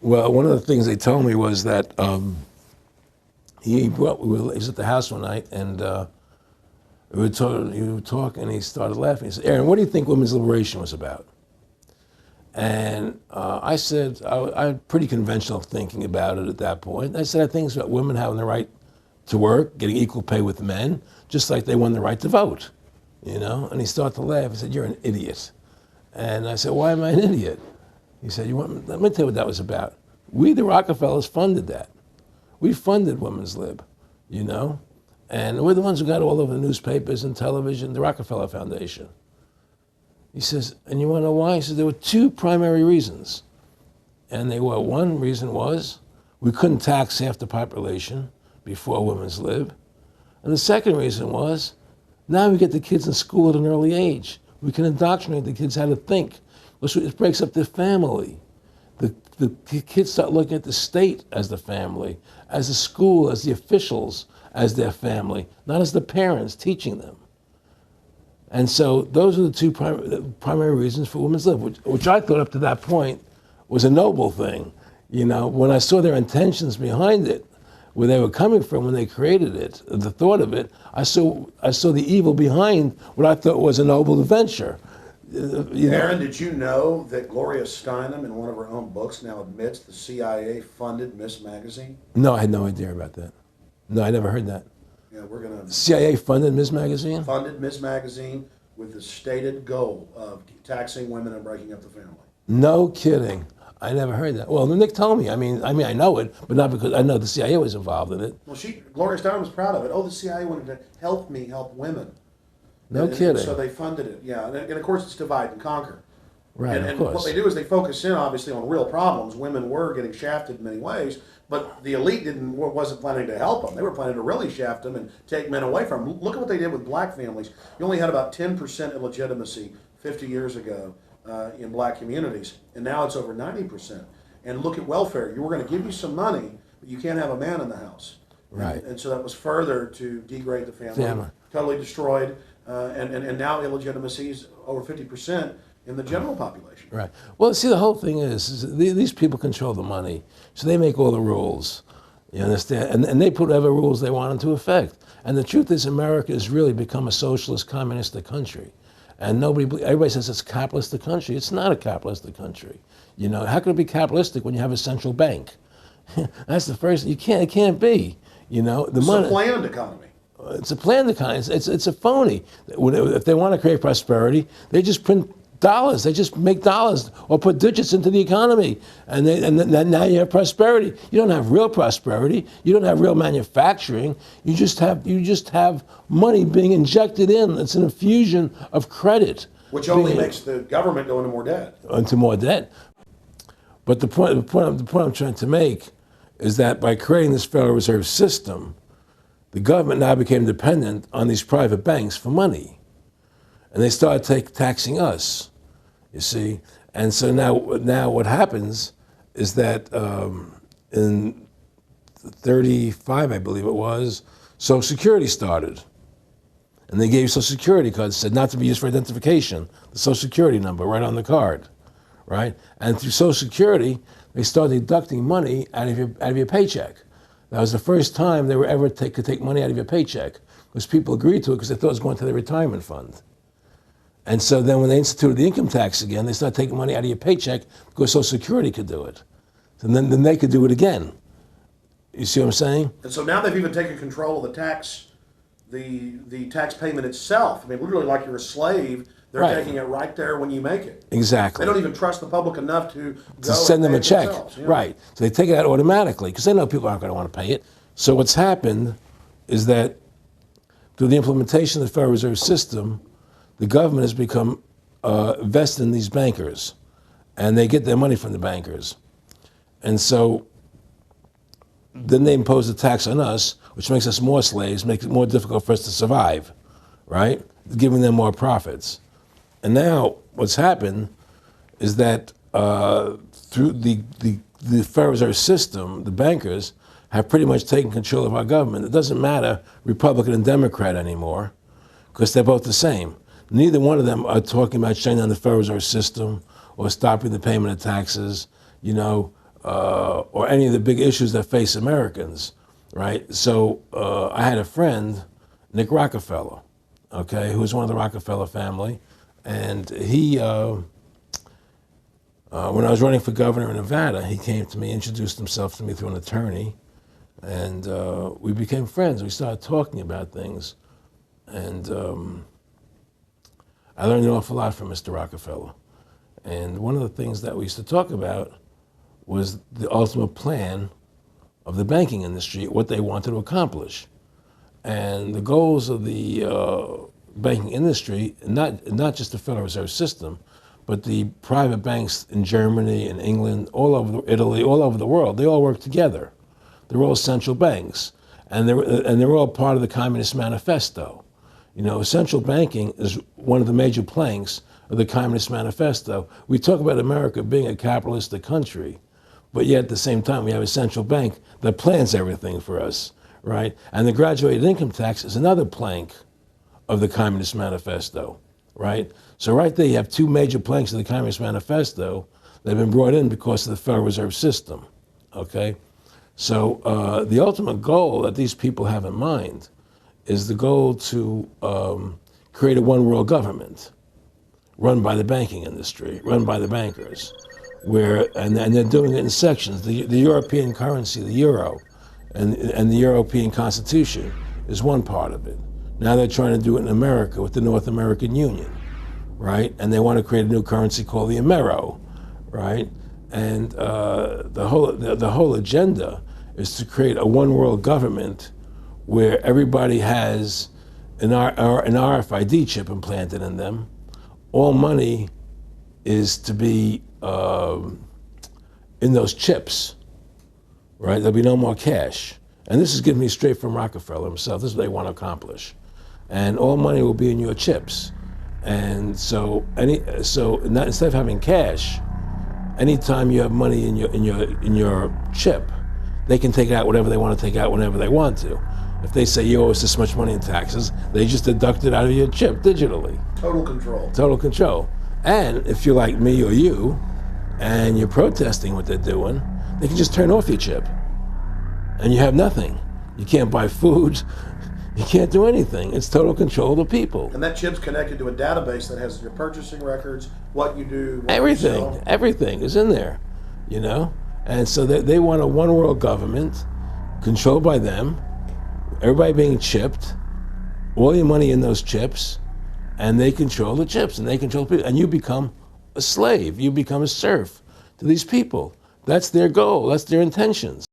Well, one of the things they told me was that he was at the house one night, and we were talking, and he started laughing. He said, "Aaron, what do you think women's liberation was about?" And I said, I had pretty conventional thinking about it at that point. I said, I think it's about women having the right to work, getting equal pay with men, just like they won the right to vote, you know? And he started to laugh. He said, "You're an idiot." And I said, "Why am I an idiot?" He said, let me tell you what that was about. We, the Rockefellers, funded that. We funded women's lib, you know? And we're the ones who got all over the newspapers and television, the Rockefeller Foundation. He says, and you want to know why? He says, there were two primary reasons. And they were, one reason was we couldn't tax half the population before women's lib. And the second reason was, now we get the kids in school at an early age. We can indoctrinate the kids how to think. It breaks up their family. The kids start looking at the state as the family, as the school, as the officials, as their family, not as the parents teaching them. And so those are the two primary reasons for women's lib, which I thought up to that point was a noble thing. You know, when I saw their intentions behind it, where they were coming from when they created it, the thought of it, I saw the evil behind what I thought was a noble venture. Aaron, did you know that Gloria Steinem, in one of her own books, now admits the CIA funded Miss Magazine? No, I had no idea about that. No, I never heard that. Yeah, we're going to... CIA funded Miss Magazine? Funded Miss Magazine with the stated goal of taxing women and breaking up the family. No kidding. I never heard that. Well, Nick told me. I mean, I know it, but not because I know the CIA was involved in it. Well, Gloria Steinem was proud of it. Oh, the CIA wanted to help women. No kidding. And so they funded it, yeah. And of course, it's divide and conquer. Right, and what they do is they focus in, obviously, on real problems. Women were getting shafted in many ways, but the elite wasn't planning to help them. They were planning to really shaft them and take men away from them. Look at what they did with black families. You only had about 10% illegitimacy 50 years ago in black communities, and now it's over 90%. And look at welfare. You were going to give you some money, but you can't have a man in the house. Right. And so that was further to degrade the family. Totally destroyed. And now illegitimacy is over 50% in the general population. Right. Well, see, the whole thing is these people control the money, so they make all the rules. You understand? And they put whatever rules they want into effect. And the truth is, America has really become a socialist, communistic country. And everybody says it's a capitalistic country. It's not a capitalistic country. You know, how can it be capitalistic when you have a central bank? That's the first. It can't be. You know, it's a planned economy. It's a planned economy. It's a phony. If they want to create prosperity, they just print dollars. They just make dollars or put digits into the economy, and now you have prosperity. You don't have real prosperity. You don't have real manufacturing. You just have money being injected in. It's an infusion of credit, which only makes the government go into more debt. Into more debt. But the point I'm trying to make is that by creating this Federal Reserve System, the government now became dependent on these private banks for money. And they started taxing us, you see. And so now what happens is that in 35, I believe it was, Social Security started. And they gave Social Security cards, said not to be used for identification, the Social Security number right on the card, right? And through Social Security, they started deducting money out of your paycheck. That was the first time they were ever could take money out of your paycheck, because people agreed to it because they thought it was going to their retirement fund. And so then when they instituted the income tax again, they started taking money out of your paycheck because Social Security could do it. And then they could do it again. You see what I'm saying? And so now they've even taken control of the tax payment itself. I mean, literally like you're a slave. They're taking it right there when you make it. Exactly. They don't even trust the public enough to send them a check. Yeah. Right. So they take it out automatically because they know people aren't going to want to pay it. So what's happened is that through the implementation of the Federal Reserve System, the government has become vested in these bankers, and they get their money from the bankers. And so then they impose a tax on us, which makes us more slaves, makes it more difficult for us to survive, right? Giving them more profits. And now what's happened is that through the Federal Reserve System, the bankers have pretty much taken control of our government. It doesn't matter Republican and Democrat anymore, because they're both the same. Neither one of them are talking about shutting down the Federal Reserve System or stopping the payment of taxes, you know, or any of the big issues that face Americans, right? So I had a friend, Nick Rockefeller, okay, who was one of the Rockefeller family, and he, when I was running for governor in Nevada, he came to me, introduced himself to me through an attorney, and we became friends. We started talking about things, and I learned an awful lot from Mr. Rockefeller. And one of the things that we used to talk about was the ultimate plan of the banking industry, what they wanted to accomplish. And the goals of the banking industry, not just the Federal Reserve System, but the private banks in Germany and England, all over Italy, all over the world, they all work together. They're all central banks, and they're all part of the Communist Manifesto. You know, central banking is one of the major planks of the Communist Manifesto. We talk about America being a capitalistic country, but yet at the same time we have a central bank that plans everything for us, right? And the graduated income tax is another plank of the Communist Manifesto, right? So right there you have two major planks of the Communist Manifesto that have been brought in because of the Federal Reserve System, okay? So the ultimate goal that these people have in mind is the goal to create a one world government run by the banking industry, run by the bankers, and they're doing it in sections. The European currency, the euro, and the European Constitution is one part of it. Now they're trying to do it in America with the North American Union, right? And they want to create a new currency called the Amero, right? And the whole agenda is to create a one world government where everybody has an RFID chip implanted in them. All money is to be in those chips, right? There'll be no more cash. And this is given me straight from Rockefeller himself. This is what they want to accomplish. And all money will be in your chips. And so instead of having cash, anytime you have money in your chip, they can take out whatever they want to take out whenever they want to. If they say you owe us this much money in taxes, they just deduct it out of your chip digitally. Total control. Total control. And if you're like me or you, and you're protesting what they're doing, they can just turn off your chip. And you have nothing. You can't buy food. You can't do anything. It's total control of the people. And that chip's connected to a database that has your purchasing records, what you do, what everything, you sell. Everything is in there, you know? And so they want a one world government controlled by them, everybody being chipped, all your money in those chips, and they control the chips and they control people. And you become a slave, you become a serf to these people. That's their goal, that's their intentions.